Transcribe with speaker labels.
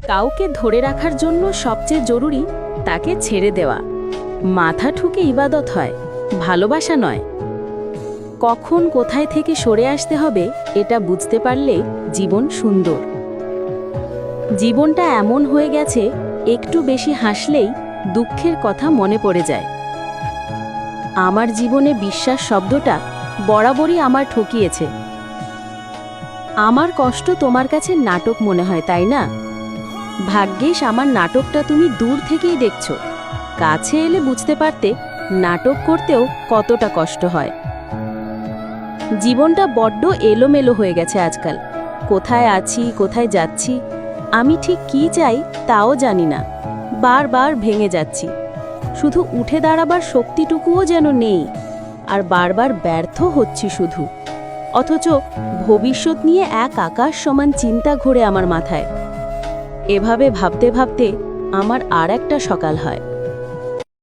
Speaker 1: কাউকে ধরে রাখার জন্য সবচেয়ে জরুরি তাকে ছেড়ে দেওয়া। মাথা ঠুকে ইবাদত হয়, ভালোবাসা নয়। কখন কোথায় থেকে সরে আসতে হবে এটা বুঝতে পারলে জীবন সুন্দর। জীবনটা এমন হয়ে গেছে, একটু বেশি হাসলেই দুঃখের কথা মনে পড়ে যায়। আমার জীবনে বিশ্বাস শব্দটা বরাবরই আমার ঠকিয়েছে। আমার কষ্ট তোমার কাছে নাটক মনে হয়, তাই না? ভাগ্যিস আমার নাটকটা তুমি দূর থেকেই দেখছো। কাছে এলে বুঝতে পারতে নাটক করতেও কতটা কষ্ট হয়। জীবনটা বড্ড এলোমেলো হয়ে গেছে আজকাল। কোথায় আছি, কোথায় যাচ্ছি, আমি ঠিক কী চাই তাও জানি না। বারবার ভেঙে যাচ্ছি, শুধু উঠে দাঁড়াবার শক্তিটুকুও যেন নেই। আর বারবার ব্যর্থ হচ্ছি শুধু। অথচ ভবিষ্যৎ নিয়ে এক আকাশ সমান চিন্তা ঘোরে আমার মাথায়। এভাবে ভাবতে ভাবতে আমার আর একটা সকাল হয়।